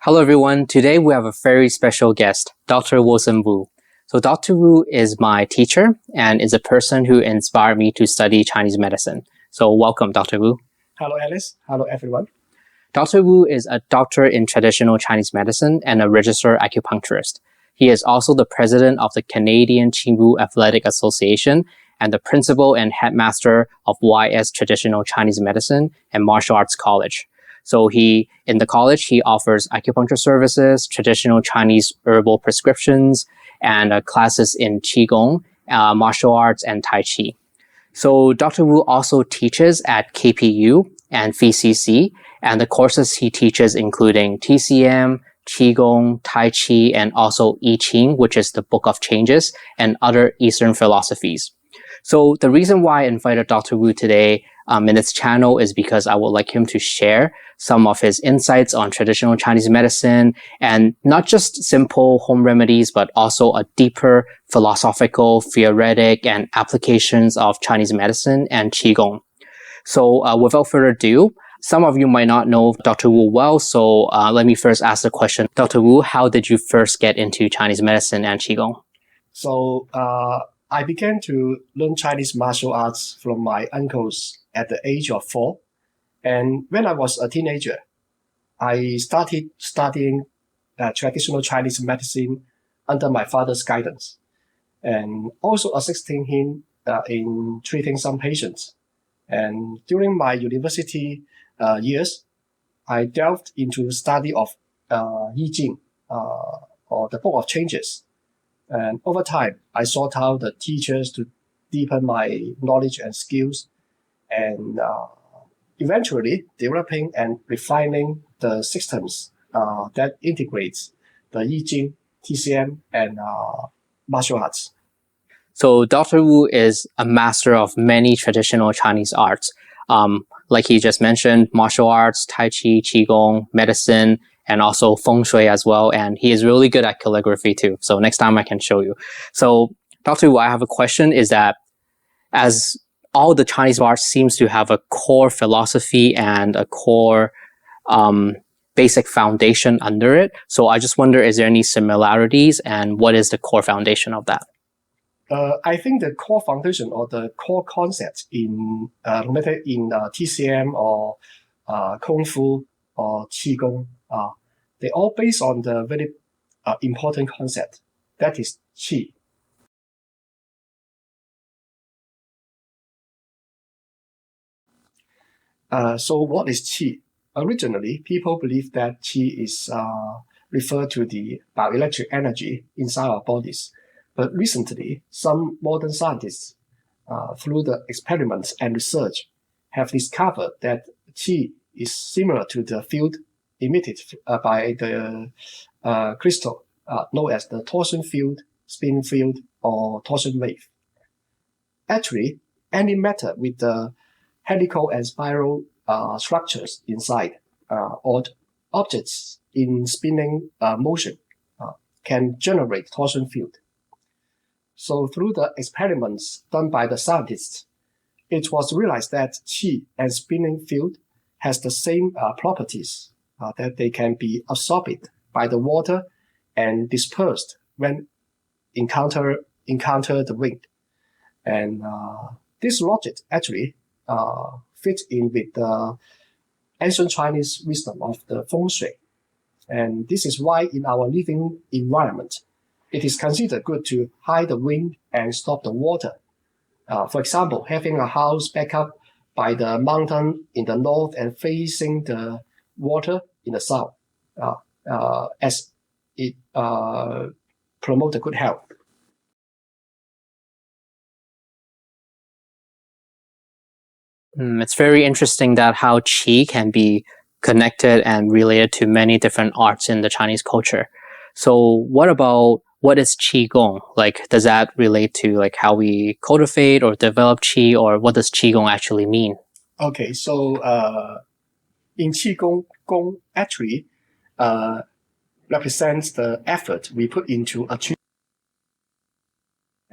Hello everyone, today we have a very special guest, Dr. Yingsheng Wu. So Dr. Wu is my teacher and is a person who inspired me to study Chinese medicine. So welcome, Dr. Wu. Hello Alice, hello everyone. Dr. Wu is a doctor in traditional Chinese medicine and a registered acupuncturist. He is also the president of the Canadian Qi Athletic Association and the principal and headmaster of YS Traditional Chinese Medicine and Martial Arts College. So in the college, he offers acupuncture services, traditional Chinese herbal prescriptions, and classes in Qigong, martial arts, and Tai Chi. So Dr. Wu also teaches at KPU and VCC, and the courses he teaches including TCM, Qigong, Tai Chi, and also I Ching, which is the Book of Changes, and other Eastern philosophies. So the reason why I invited Dr. Wu today in this channel is because I would like him to share some of his insights on traditional Chinese medicine, and not just simple home remedies, but also a deeper philosophical, theoretic, and applications of Chinese medicine and Qigong. So without further ado, some of you might not know Dr. Wu well, so let me first ask the question. Dr. Wu, how did you first get into Chinese medicine and Qigong? So I began to learn Chinese martial arts from my uncles at the age of 4. And when I was a teenager, I started studying traditional Chinese medicine under my father's guidance, and also assisting him in treating some patients. And during my university years, I delved into study of Ying, or the Book of Changes. And over time, I sought out the teachers to deepen my knowledge and skills, and eventually developing and refining the systems that integrates the I Ching, TCM, and martial arts. So Dr. Wu is a master of many traditional Chinese arts. Like he just mentioned, martial arts, Tai Chi, Qigong, medicine, and also Feng Shui as well. And he is really good at calligraphy too. So next time I can show you. So Dr. Wu, I have a question, is that as all the Chinese arts seems to have a core philosophy and a core basic foundation under it. So I just wonder, is there any similarities, and what is the core foundation of that? I think the core foundation or the core concepts in no matter in TCM or Kung Fu or Qigong, they all based on the very important concept, that is Qi. So what is Qi? Originally, people believe that Qi is referred to the bioelectric energy inside our bodies. But recently, some modern scientists, through the experiments and research, have discovered that Qi is similar to the field emitted by the crystal, known as the torsion field, spin field, or torsion wave. Actually, any matter with the helical and spiral structures inside, or objects in spinning motion, can generate torsion field. So through the experiments done by the scientists, it was realized that Qi and spinning field has the same properties, that they can be absorbed by the water and dispersed when encounter the wind. And this logic actually fits in with the ancient Chinese wisdom of the Feng Shui. And this is why in our living environment, it is considered good to hide the wind and stop the water. For example, having a house back up by the mountain in the north and facing the water in the south, as it promotes good health. It's very interesting that how Qi can be connected and related to many different arts in the Chinese culture. So what is Qigong? Like, does that relate to like how we cultivate or develop Qi, or what does Qigong actually mean? Okay, so in Qigong, Gong actually represents the effort we put into achieving,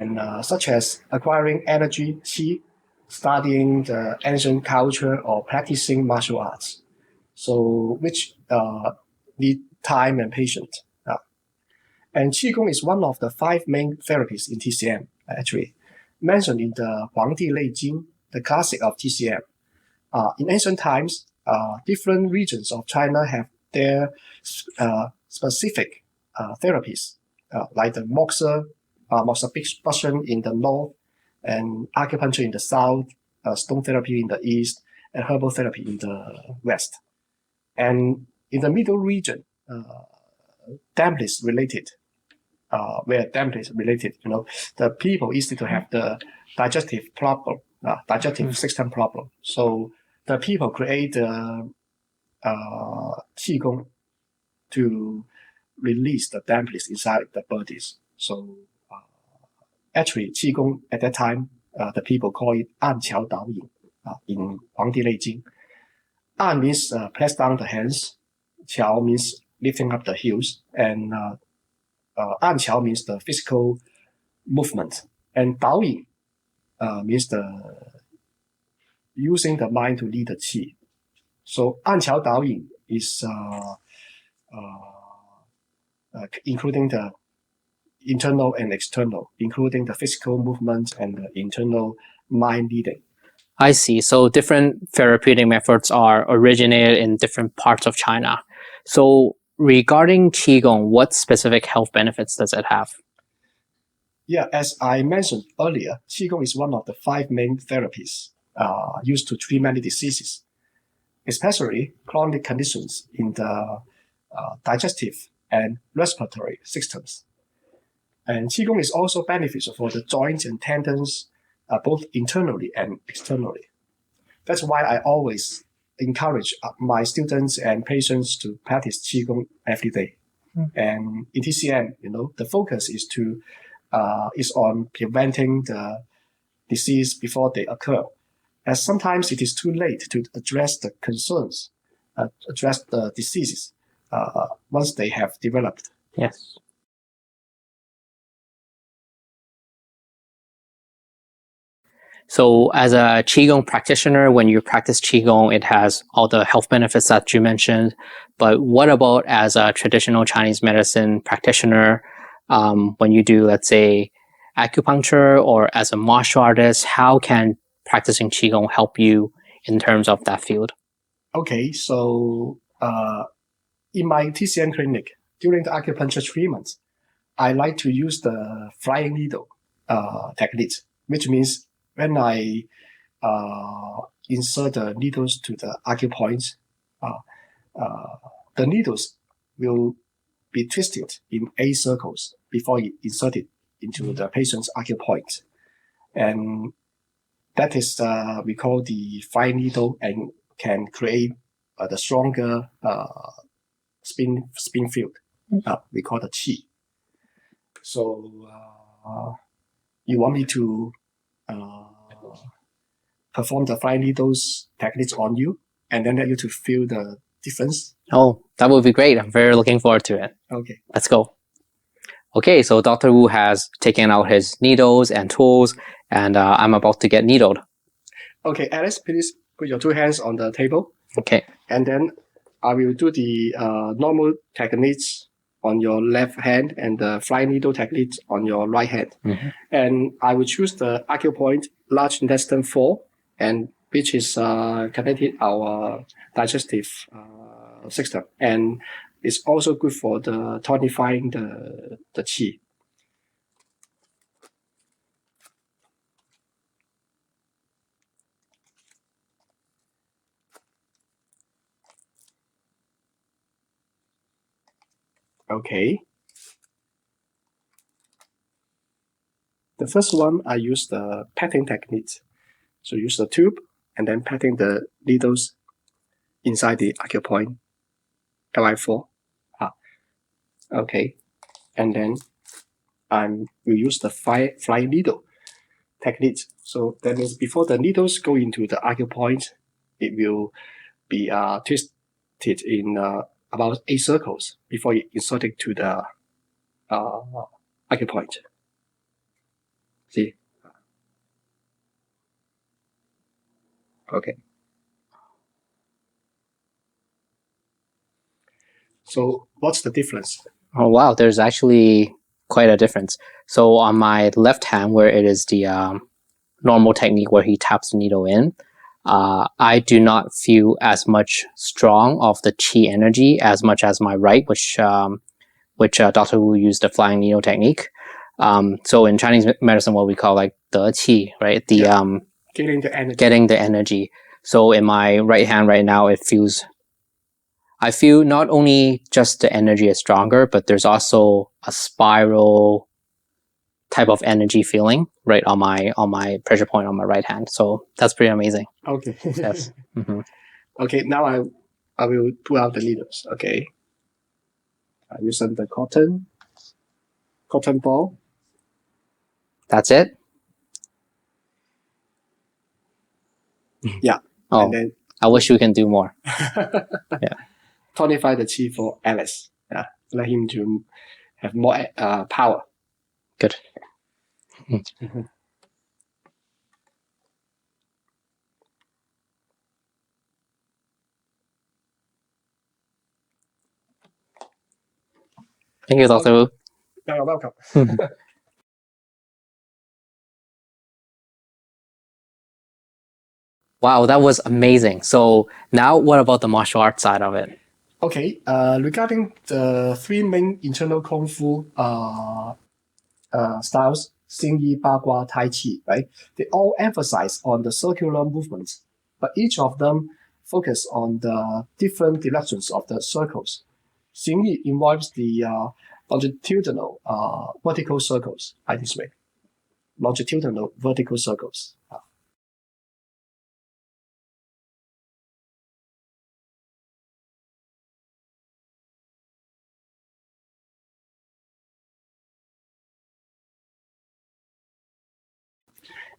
and such as acquiring energy, Qi, studying the ancient culture, or practicing martial arts. So which need time and patience. And Qigong is one of the 5 main therapies in TCM, actually, mentioned in the黄帝内经, the classic of TCM. In ancient times, different regions of China have their specific therapies, like the moxibustion in the north, and acupuncture in the south, stone therapy in the east, and herbal therapy in the west. And in the middle region, dampness related, where dampness related, the people easy to have the digestive problem, digestive system problem. So the people create Qigong to release the dampness inside the bodies. So actually, Qigong at that time, the people call it 按桥导引 in 黄帝内经. 按 means press down the hands. 桥 means lifting up the heels. And 按桥 means the physical movement. And 导引 means the using the mind to lead the qi. So 按桥导引 is including the internal and external, including the physical movement and the internal mind leading. I see. So different therapeutic methods are originated in different parts of China. So regarding Qigong, what specific health benefits does it have? Yeah, as I mentioned earlier, Qigong is one of the 5 main therapies used to treat many diseases, especially chronic conditions in the digestive and respiratory systems. And Qigong is also beneficial for the joints and tendons, both internally and externally. That's why I always encourage my students and patients to practice Qigong every day. And in TCM, the focus is on preventing the disease before they occur, as sometimes it is too late to address the concerns, address the diseases once they have developed. Yes. So as a Qigong practitioner, when you practice Qigong, it has all the health benefits that you mentioned. But what about as a traditional Chinese medicine practitioner, when you do, let's say, acupuncture, or as a martial artist, how can practicing Qigong help you in terms of that field? Okay, so in my TCM clinic, during the acupuncture treatments, I like to use the flying needle technique, which means when I insert the needles to the acupoints, the needles will be twisted in 8 circles before you insert it into the patient's acupoint. And that is, we call the flying needle, and can create the stronger spin field. We call the qi. So you want me to perform the flying needles techniques on you, and then let you to feel the difference? Oh, that would be great. I'm very looking forward to it. Okay. Let's go. Okay, so Dr. Wu has taken out his needles and tools, and I'm about to get needled. Okay, Alex, please put your 2 hands on the table. Okay. And then I will do the normal techniques on your left hand and the flying needle techniques on your right hand. And I will choose the acupoint large intestine 4, and which is connected our digestive system, and it's also good for the tonifying the qi. Okay. The first one, I use the patting technique. So use the tube and then patting the needles inside the acupoint, LI4. Okay. And then I will use the fly needle technique. So that means before the needles go into the acupoint, it will be twisted in about 8 circles before you insert it to the acupoint. See? Okay. So what's the difference? Oh, wow. There's actually quite a difference. So on my left hand, where it is the normal technique where he taps the needle in, I do not feel as much strong of the Qi energy as much as my right, which Dr. Wu used the flying needle technique. So in Chinese medicine, what we call like the Qi, right? Getting the energy. Getting the energy. So in my right hand right now, I feel not only just the energy is stronger, but there's also a spiral type of energy feeling right on my pressure point on my right hand. So that's pretty amazing. Okay. Yes. Mm-hmm. Okay, now I will pull out the needles. Okay. I'm using the cotton ball. That's it? Yeah. Oh, and then I wish we can do more. Yeah. tonify the Qi for Alex. Yeah. Let him to have more power. Good. Thank you, Dr. Wu. You're welcome. Wow, that was amazing. So now what about the martial arts side of it? Okay, regarding the three main internal Kung Fu styles, Xing Yi, Bagua, Tai Chi, right? They all emphasize on the circular movements, but each of them focus on the different directions of the circles. Xing Yi involves the longitudinal vertical circles, like this way. Longitudinal vertical circles.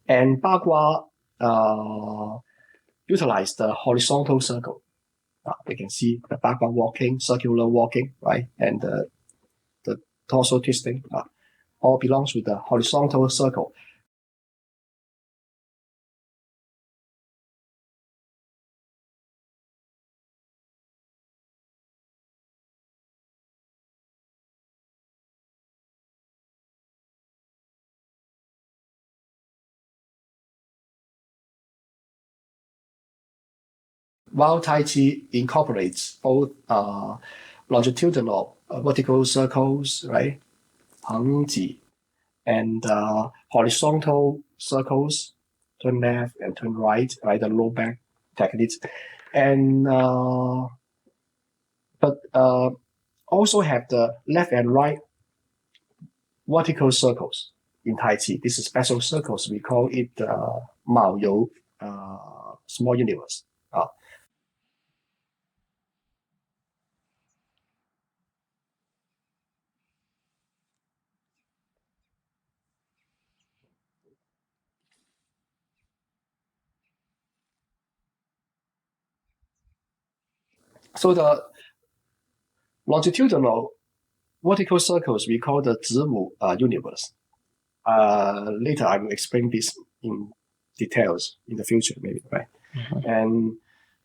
And Bagua utilize the horizontal circle. You can see the Bagua walking, circular walking, right? And the torso twisting all belongs to the horizontal circle. While Tai Chi incorporates both longitudinal vertical circles, right, Feng Zhi, and horizontal circles, turn left and turn right, right, the low back techniques, and but also have the left and right vertical circles in Tai Chi. This is special circles. We call it Mao You, small universe. So the longitudinal vertical circles we call the Ziwu universe. Later I will explain this in details in the future, maybe, right? Mm-hmm. And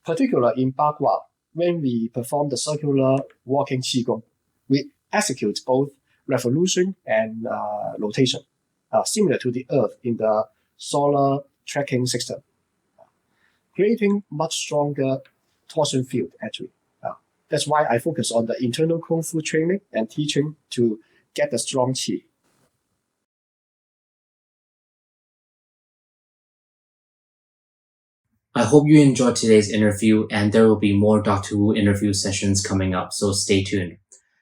particular in Bagua, when we perform the circular walking Qigong, we execute both revolution and rotation, similar to the Earth in the solar tracking system, creating much stronger torsion field, actually. That's why I focus on the internal Kung Fu training and teaching to get the strong Qi. I hope you enjoyed today's interview, and there will be more Dr. Wu interview sessions coming up, so stay tuned.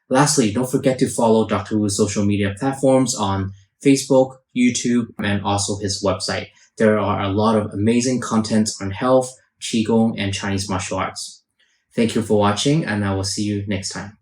Lastly, don't forget to follow Dr. Wu's social media platforms on Facebook, YouTube, and also his website. There are a lot of amazing content on health, Qigong, and Chinese martial arts. Thank you for watching, and I will see you next time.